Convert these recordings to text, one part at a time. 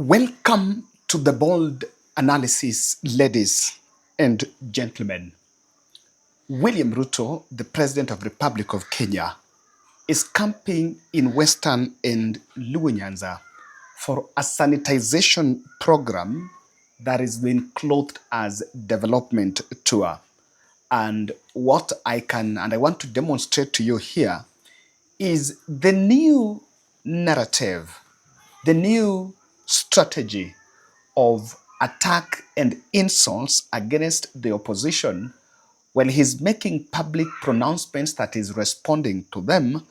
Welcome to the bold analysis, ladies and gentlemen. William Ruto, the President of the Republic of Kenya, is camping in Western and Nyanza for a sanitization program that is being clothed as development tour. And what I want to demonstrate to you here is the new narrative, the new strategy of attack and insults against the opposition when he's making public pronouncements that is responding to them.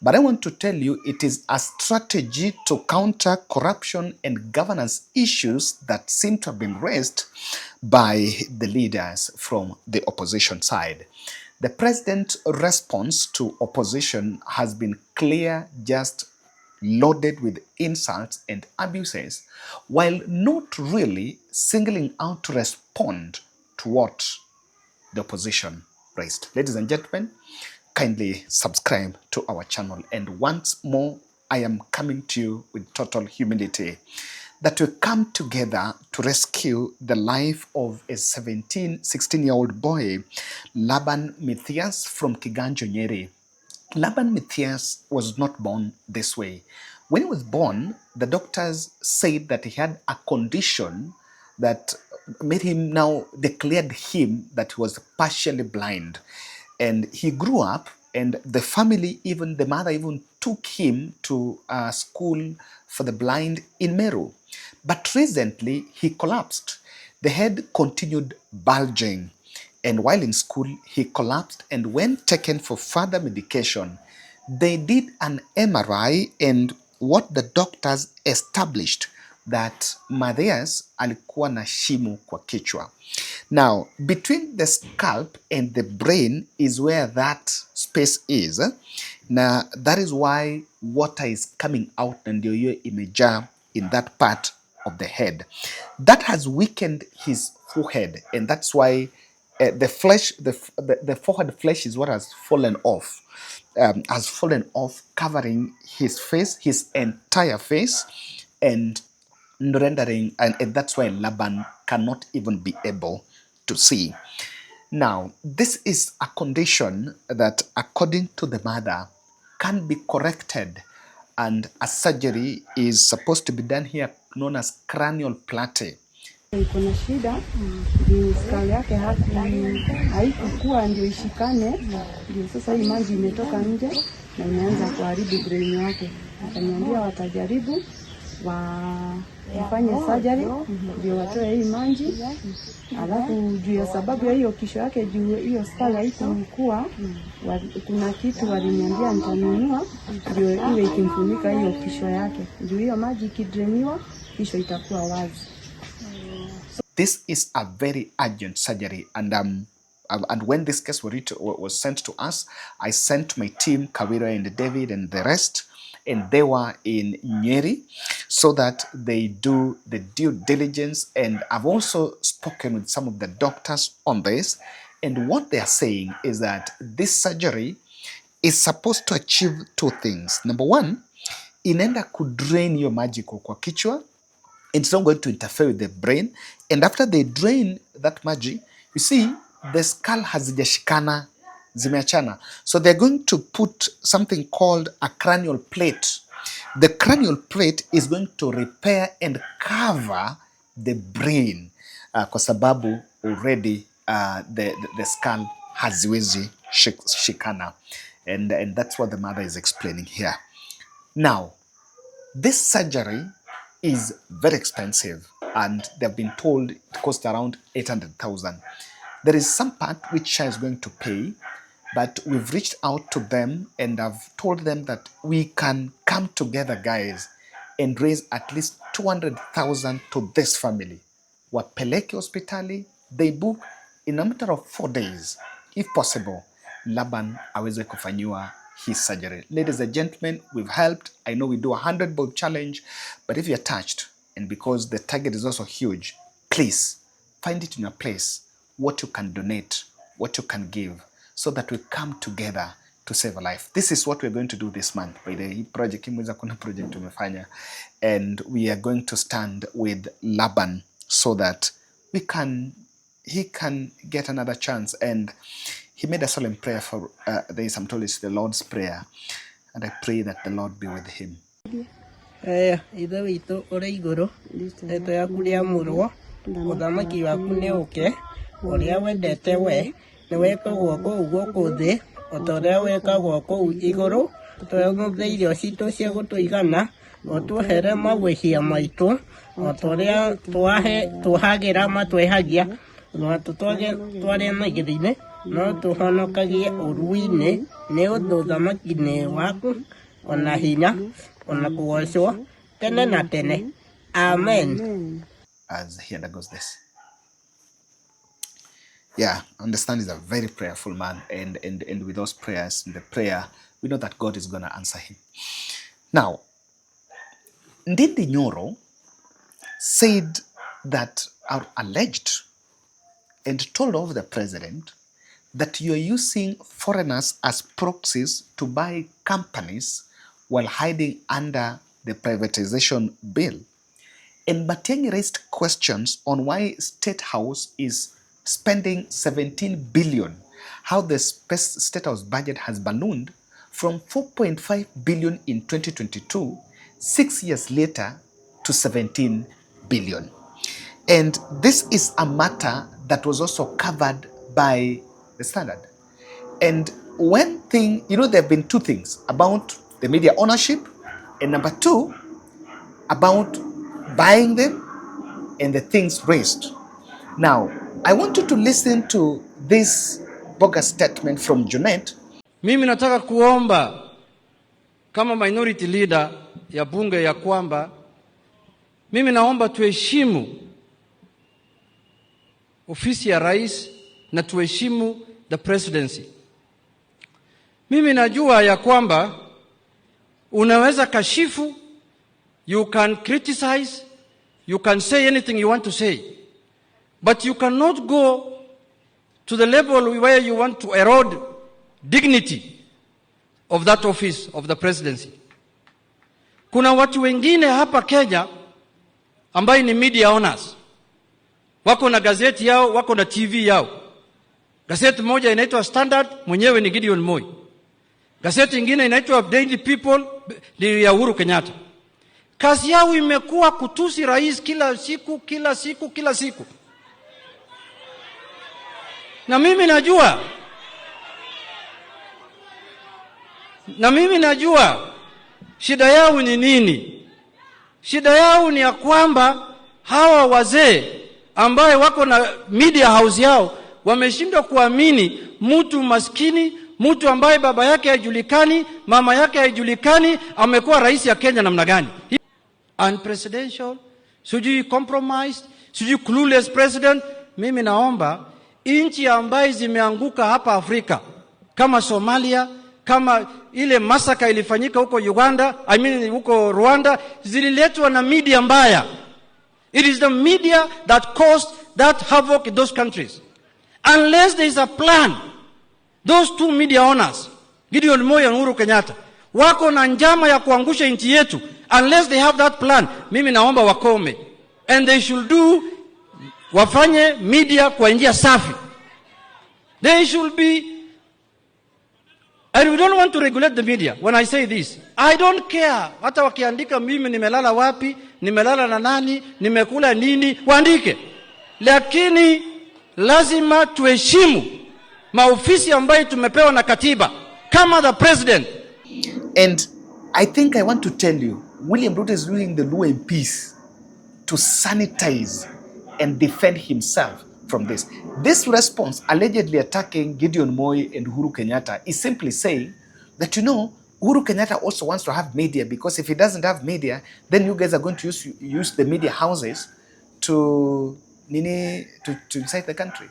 But I want to tell you, it is a strategy to counter corruption and governance issues that seem to have been raised by the leaders from the opposition side. The president's response to opposition has been clear, just loaded with insults and abuses, while not really singling out to respond to what the opposition raised. Ladies and gentlemen, kindly subscribe to our channel. And once more, I am coming to you with total humility that we come together to rescue the life of a 16-year-old boy, Laban from Kiganjo, Nyeri. Laban was not born this way. When he was born, the doctors said that he had a condition that made him now declared him that he was partially blind. And he grew up, and the family, even the mother, even took him to a school for the blind in Meru. But recently, he collapsed. The head continued bulging. And while in school, he collapsed, and when taken for further medication, they did an MRI, and what the doctors established that Mathias alikuwa na shimo kwa kichwa. Now, between the scalp and the brain is where that space is. Now, that is why water is coming out and hiyo imejaa in that part of the head. That has weakened his forehead, and that's why the forehead flesh is what has fallen off, covering his face, his entire face, and rendering, and that's why Laban cannot even be able to see. Now, this is a condition that, according to the mother, can be corrected, and a surgery is supposed to be done here known as cranial plate. Iko na shida skali yake haikukuwa ndio ishikane, ndio sasa hii maji imetoka nje na imeanza kuharibu brain yake. Akaniambia watajaribu wafanye surgery ndio watoe hii maji, alafu juu ya sababu ya hiyo kisho yake, juu hiyo skali haikukuwa, kuna kitu waliniambia nitanunua ndio iwe ikimfunika hiyo kisho yake, juu hiyo maji kidrainiwa kisho itakuwa wazi. This is a very urgent surgery, and when this case was sent to us, I sent my team, Kawira and David and the rest, and they were in Nyeri so that they do the due diligence. And I've also spoken with some of the doctors on this, and what they are saying is that this surgery is supposed to achieve two things. Number one, inaenda kudrain your magical kwa kichwa. It's not going to interfere with the brain. And after they drain that maji, you see, the skull hazijashikana, zimeachana. So they're going to put something called a cranial plate. The cranial plate is going to repair and cover the brain. Kwa sababu already the skull haziwezi shikana. And that's what the mother is explaining here. Now, this surgery is very expensive, and they've been told it costs around 800,000. There is some part which Shah is going to pay, but we've reached out to them and I've told them that we can come together, guys, and raise at least 200,000 to this family. Wapeleke hospitali, they book in a matter of 4 days, if possible. Laban aweze kufanyiwa his surgery. Ladies and gentlemen, we've helped. I know we do a 100-bob challenge, but if you're touched, and because the target is also huge, please find it in your place what you can donate, what you can give, so that we come together to save a life. This is what we're going to do this month. By the project, and we are going to stand with Laban so that he can get another chance. And he made a solemn prayer for I'm told it's the Lord's Prayer, and I pray that the Lord be with him. Ithe witũ ũrĩ igũrũ, ndeto yaku rĩamũrwo, ũthamaki waku nĩ ũke, ũrĩa wendete we, nĩ wekagwo kũu gũkũ thĩ, o ta ũrĩa wekagwo kũu igũrũ, tũrĩa irio citũ cia gũtũigana, o tuohere magwĩcia maitũ, o ta ũrĩa twahagĩra matwehagia, na tũtwarĩ maigĩrĩire, no tũhonokagie ũru-inĩ, nĩ ũndũ ũthamaki-nĩ waku, ona hinya, ona kuoshwa, tene na tene. Amen. As he undergoes this. Yeah, understand he's a very prayerful man, and with those prayers, in the prayer, we know that God is going to answer him. Now, Ndindi Nyoro said that, are alleged and told of the president that you are using foreigners as proxies to buy companies while hiding under the privatization bill. And Matiang'i raised questions on why State House is spending 17 billion, how the State House budget has ballooned from 4.5 billion in 2022, 6 years later, to 17 billion. And this is a matter that was also covered by the Standard. And one thing, there have been two things about the media ownership, and number two, about buying them and the things raised. Now, I want you to listen to this bogus statement from Junet. Mimi nataka kuomba kama minority leader ya bunge ya kwamba mimi naomba tuheshimu ofisi ya rais na tuheshimu the presidency. Mimi najua ya kwamba unaweza kashifu, you can criticize, you can say anything you want to say, but you cannot go to the level where you want to erode dignity of that office of the presidency. Kuna watu wengine hapa Kenya ambaye ni media owners, wako na gazeti yao, wako na TV yao. Gazeti moja inaitwa Standard, mwenyewe ni Gideon Moi. Gazeti ingine inaitwa Daily People, ni ya Uhuru Kenyatta. Kazi yao imekuwa kutusi rais kila siku. Na mimi najua shida yao ni nini. Shida yao ni ya kwamba hawa wazee ambaye wako na media house yao wameshindwa kuamini mtu maskini, mtu ambaye baba yake haijulikani, mama yake haijulikani, amekuwa rais ya Kenya namna gani. Unpresidential, sijui compromised, sijui clueless president. Mimi naomba nchi ambaye zimeanguka hapa Afrika kama Somalia, kama ile masaka ilifanyika huko Uganda, huko Rwanda, zililetwa na media mbaya. It is the media that caused that havoc in those countries. Unless there is a plan, those two media owners, Gideon Moi and Uhuru Kenyatta, wako na njama ya kuangusha nchi yetu. Unless they have that plan, mimi naomba wakome. And they should wafanye media kwa njia safi. They should be, and we don't want to regulate the media. When I say this, I don't care. Hata wakiandika mimi nimelala wapi, nimelala na nani, nimekula nini, waandike. Lakini lazima tuheshimu maofisi ambayo tumepewa na katiba, kama the president. And I think I want to tell you, William Ruto is doing the law in peace to sanitize and defend himself from this. This response, allegedly attacking Gideon Moi and Uhuru Kenyatta, is simply saying that, Uhuru Kenyatta also wants to have media, because if he doesn't have media, then you guys are going to use the media houses to incite the country.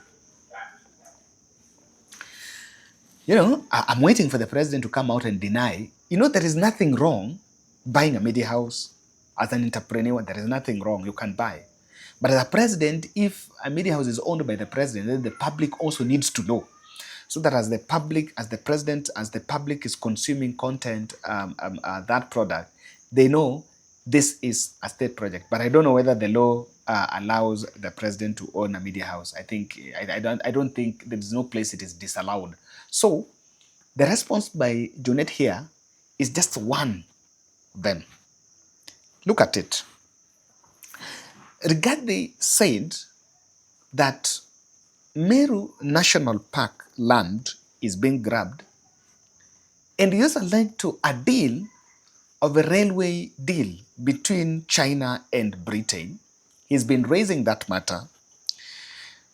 I'm waiting for the president to come out and deny. There is nothing wrong buying a media house. As an entrepreneur, there is nothing wrong. You can buy. But as a president, if a media house is owned by the president, then the public also needs to know. so that as the public, as the president, as the public is consuming content, that product, they know this is a state project. But I don't know whether the law allows the president to own a media house. I don't think there is no place it is disallowed. So the response by Junet here is just one of them. Look at it. Rigathi said that Meru National Park land is being grabbed, and he also linked to a deal of a railway deal between China and Britain. He's been raising that matter.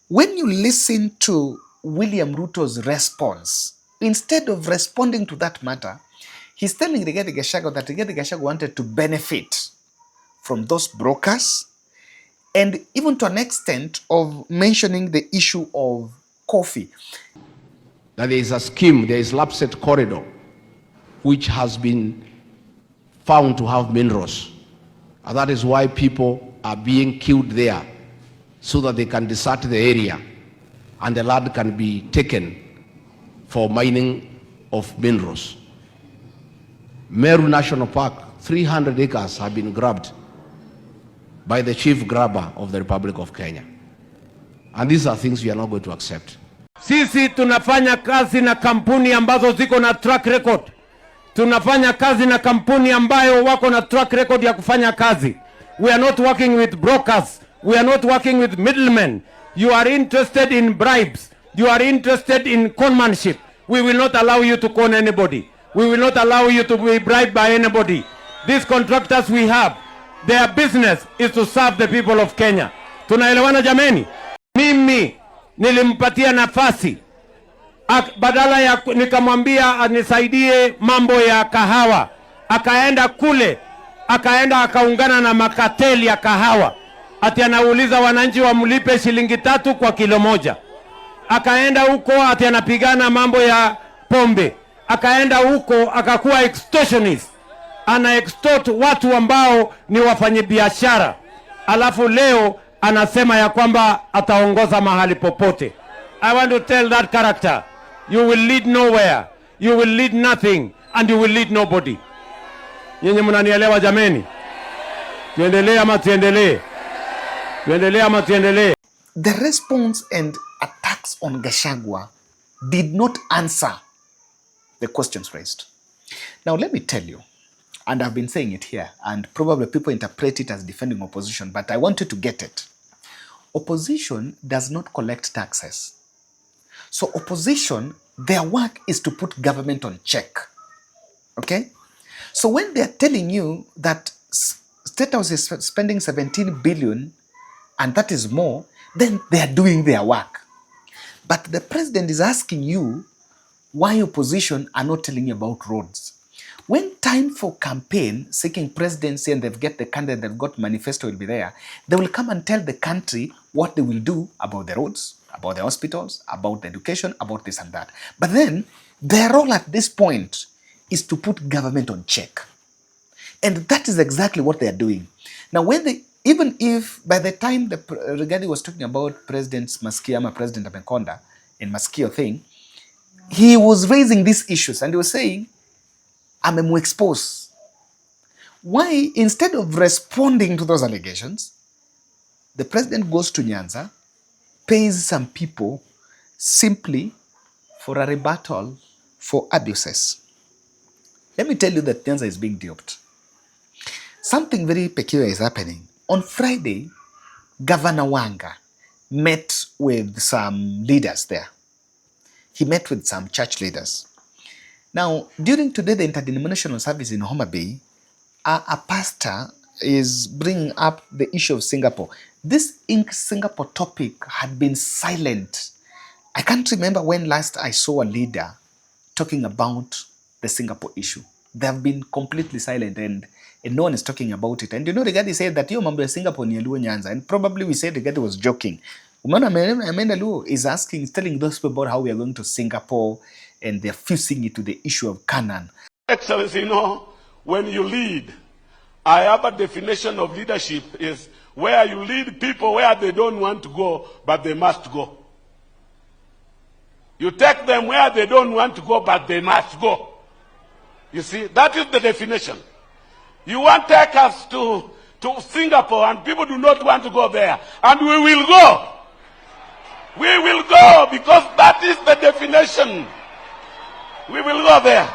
When you listen to William Ruto's response, instead of responding to that matter, he's telling Rigathi Gachagua that Rigathi Gachagua wanted to benefit from those brokers, and even to an extent of mentioning the issue of coffee. That there is a scheme, there is Lapset Corridor, which has been found to have minerals. And that is why people are being killed there, so that they can desert the area and the land can be taken for mining of minerals. Meru National Park, 300 acres have been grabbed by the chief grabber of the Republic of Kenya. And these are things we are not going to accept. Sisi tunafanya kazi na kampuni ambazo ziko na track record. Tunafanya kazi na kampuni ambayo wako na track record ya kufanya kazi. We are not working with brokers. We are not working with middlemen. You are interested in bribes. You are interested in conmanship. We will not allow you to con anybody. We will not allow you to be bribed by anybody. These contractors we have, their business is to serve the people of Kenya. Tunaelewana jameni? Mimi nilimpatia nafasi. Badala ya nikamwambia anisaidie mambo ya kahawa. Akaenda kule, akaenda akaungana na makateli ya kahawa. Ati anauliza wananchi wamlipe $3 kwa kilo moja. Akaenda huko ati anapigana mambo ya pombe. Akaenda huko akakuwa extortionist. Ana extort watu ambao ni wafanyabiashara. Alafu leo anasema ya kwamba ataongoza mahali popote. I want to tell that character, you will lead nowhere, you will lead nothing, and you will lead nobody. Yenye mnanielewa jameni? Tuendelee ama tuendelee? Tuendelee ama tuendelee? The response and attacks on Gachagua did not answer the questions raised. Now let me tell you, and I've been saying it here, and probably people interpret it as defending opposition, but I want you to get it. Opposition does not collect taxes. So opposition, their work is to put government on check. Okay? So when they're telling you that State House is spending 17 billion and that is more, then they are doing their work. But the president is asking you why opposition are not telling you about roads. When time for campaign, seeking presidency, and they've got the candidate, they've got manifesto will be there, they will come and tell the country what they will do about the roads, about the hospitals, about the education, about this and that. But then their role at this point is to put government on check. And that is exactly what they are doing. Now, when they, even if by the time the Rigathi was talking about President Maskio, President Abenkonda in Maskio thing, he was raising these issues and he was saying, I'm exposed. Why, instead of responding to those allegations, the president goes to Nyanza, pays some people simply for a rebuttal for abuses. Let me tell you that Nyanza is being duped. Something very peculiar is happening. On Friday, Governor Wanga met with some leaders there. He met with some church leaders. Now, during today, the interdenominational service in Homabay, a pastor is bringing up the issue of Singapore. This Singapore topic had been silent. I can't remember when last I saw a leader talking about the Singapore issue. They have been completely silent and no one is talking about it. And you know, Rigathi said that you remember Singapore ni Luo Nyanza, and probably we said Rigathi was joking. Amanda Luo is asking, telling those people about how we are going to Singapore, and they're fusing it to the issue of Canaan. Excellency, you know, when you lead, I have a definition of leadership is where you lead people where they don't want to go, but they must go. You take them where they don't want to go, but they must go. You see, that is the definition. You want to take us to Singapore, and people do not want to go there. And we will go. We will go, because that is the definition. We will go there.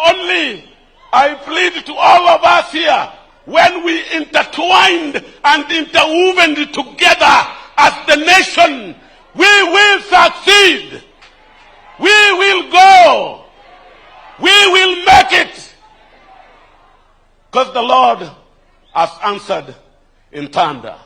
Only I plead to all of us here, when we intertwined and interwoven together as the nation, we will succeed. We will go. We will make it. Because the Lord has answered in thunder.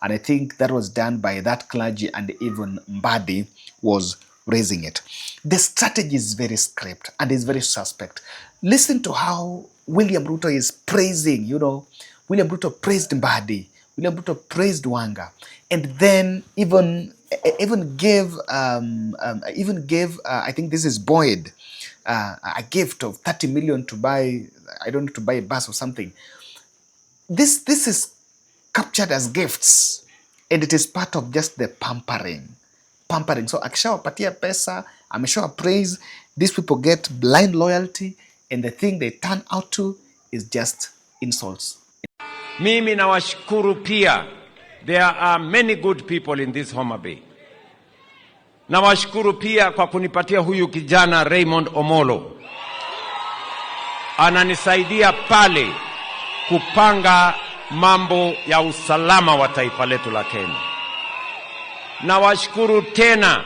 And I think that was done by that clergy, and even Mbadi was raising it. The strategy is very script and is very suspect. Listen to how William Ruto is praising, William Ruto praised Mbadi, William Ruto praised Wanga, and then even gave I think this is Boyd, a gift of 30 million to buy, to buy a bus or something. This is captured as gifts, and it is part of just the pampering. So akishawapatia pesa, ameshawa praise, these people get blind loyalty, and the thing they turn out to is just insults. Mimi nawashukuru pia. There are many good people in this Homabay. Nawashukuru pia kwa kunipatia huyu kijana Raymond Omolo. Ananisaidia pale kupanga mambo ya usalama wa taifa letu la Kenya. Nawashukuru tena,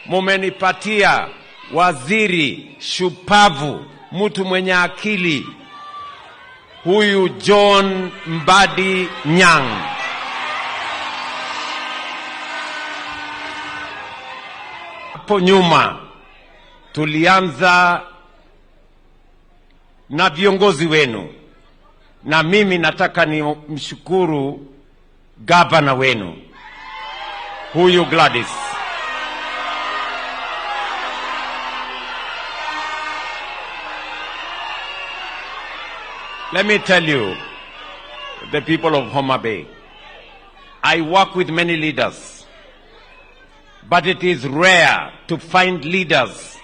mumenipatia waziri shupavu, mtu mwenye akili, huyu John Mbadi Nyang. Hapo nyuma tulianza na viongozi wenu, na mimi nataka ni mshukuru gavana wenu, huyu Gladys. Let me tell you, the people of Homabay, I work with many leaders, but it is rare to find leaders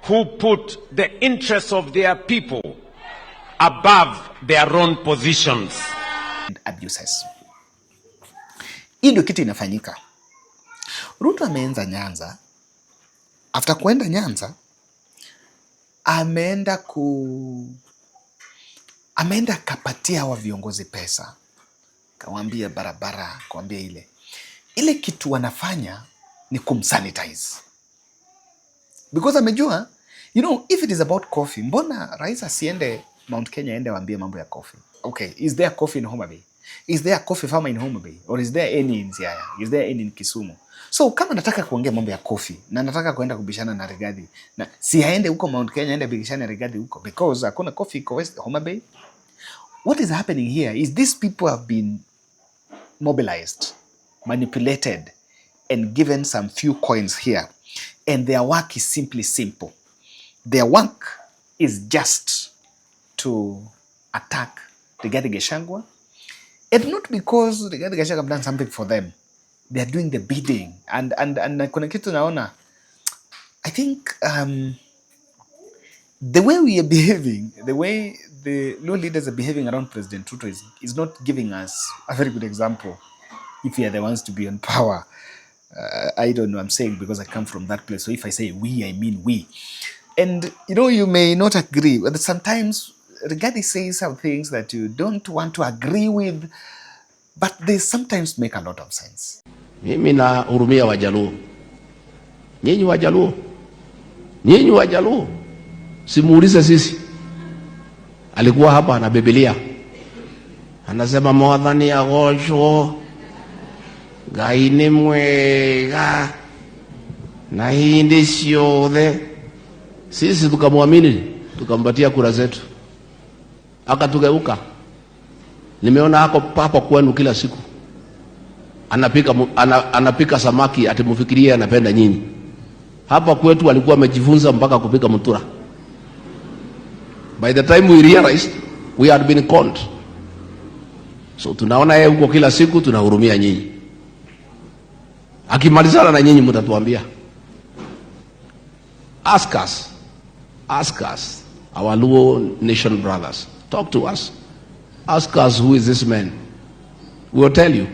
who put the interests of their people above their own positions. And abuses. Hii ndio kitu inafanyika. Ruto ameenda Nyanza. After kuenda Nyanza, ameenda kapatia wa viongozi pesa. Kawambia barabara, kawambia ile kitu wanafanya ni kumsanitize. Because amejua, if it is about coffee, mbona rais asiende Mount Kenya ende waambie mambo ya coffee? Okay, is there coffee in Homabay? Is there a coffee farmer in Homabay? Or is there any in Siaya? Is there any in Kisumu? So kama nataka kuongea mambo ya coffee na nataka kuenda kubishana na Rigathi, na si aende huko Mount Kenya, aende bishana na Rigathi huko, because hakuna coffee kwa West Homabay. What is happening here is these people have been mobilized, manipulated, and given some few coins here. And their work is simply simple. Their work is just to attack Rigathi Gachagua. And not because Rigathi Gachagua have done something for them. They are doing the bidding. And kuna kitu naona, I think the way we are behaving, the way the low leaders are behaving around President Ruto is not giving us a very good example if we are the ones to be on power. I don't know, I'm saying because I come from that place. So if I say we, I mean we. And you may not agree, but sometimes Rigathi says some things that you don't want to agree with, but they sometimes make a lot of sense. Mimi na hurumia Wajaluo. Nyinyi Wajaluo. Simuulize sisi. Alikuwa hapa na Biblia. Anasema mwadhani ya gosho. Gaine mwega. Na hindi siode. Sisi tukamwamini, tukampatia kura zetu. Akatugeuka. Nimeona hapo kwenu kila siku. Anapika samaki ati mfikirie anapenda nyinyi. Hapa kwetu alikuwa amejifunza mpaka kupika mtura. By the time we realized we had been conned. So tunaona yeye huko kila siku, tunahurumia nyinyi. Akimalizana na nyinyi mtatuambia. Ask us, our Luo nation brothers. Talk to us. Ask us, who is this man? We will tell you.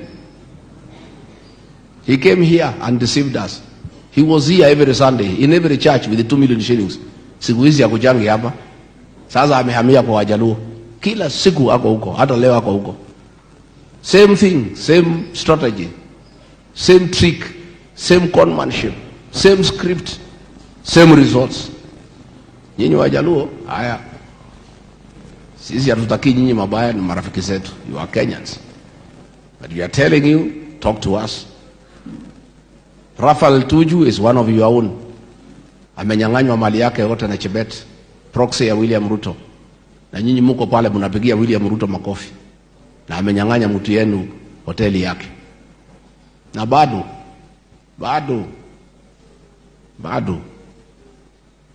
He came here and deceived us. He was here every Sunday in every church with the 2 million shillings. Siku hizi hakujangi hapa. Sasa amehamia kwa Wajaluo. Kila siku ako huko, hata leo ako huko. Same thing, same strategy, same trick, same conmanship, same script, same results. Nyinyi Wajaluo, haya. Sisi hatutaki nyinyi mabaya, ni marafiki zetu. You are Kenyans. But we are telling you, talk to us. Rafael TUJU is one of your own. Amenyang'anywa mali yake yote na Chebet, proxy ya William Ruto. Na nyinyi mko pale mnapigia William Ruto makofi. Na amenyang'anya mtu yenu hoteli yake. Na bado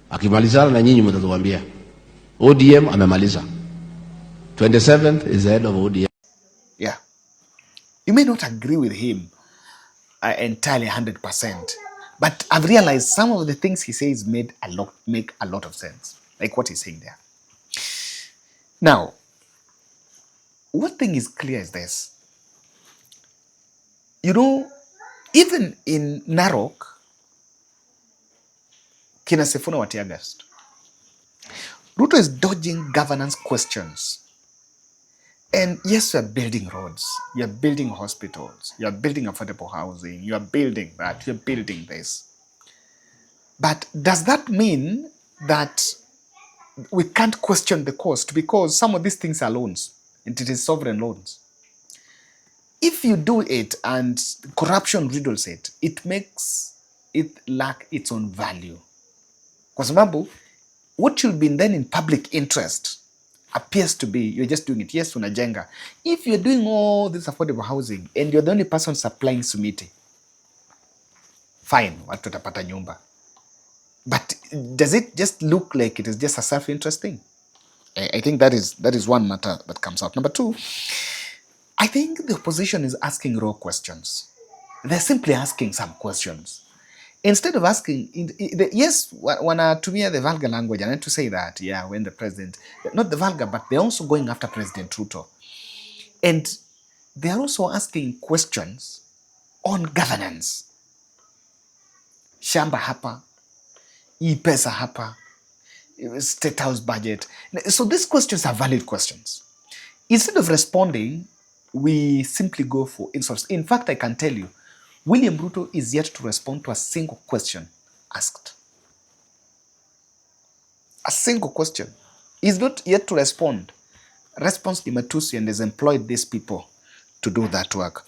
akimalizana na nyinyi mtatuambia. ODM amemaliza. 27th is the head of ODM. Yeah. You may not agree with him entirely 100%, but I've realized some of the things he says make a lot of sense, like what he's saying there. Now, one thing is clear is this. You know, even in Narok, kina Sifuna Watiagast, Ruto is dodging governance questions. And yes, you are building roads, you are building hospitals, you are building affordable housing, you are building that, you are building this. But does that mean that we can't question the cost? Because some of these things are loans, and it is sovereign loans. If you do it and corruption riddles it, it makes it lack its own value. Kwa sababu, what should be then in public interest appears to be, you're just doing it. Yes, unajenga. If you're doing all this affordable housing and you're the only person supplying sumiti, fine, watu watapata nyumba. But does it just look like it is just a self-interest thing? I think that is one matter that comes out. Number two, I think the opposition is asking raw questions. They're simply asking some questions. Instead of asking, yes, wanatumia the vulgar language, I need to say that, yeah, when the president, not the vulgar, but they're also going after President Ruto. And they're also asking questions on governance. Shamba hapa, pesa hapa, State House budget. So these questions are valid questions. Instead of responding, we simply go for insults. In fact, I can tell you, William Ruto is yet to respond to a single question asked. A single question. He's not yet to respond. Response ni matusi, and has employed these people to do that work.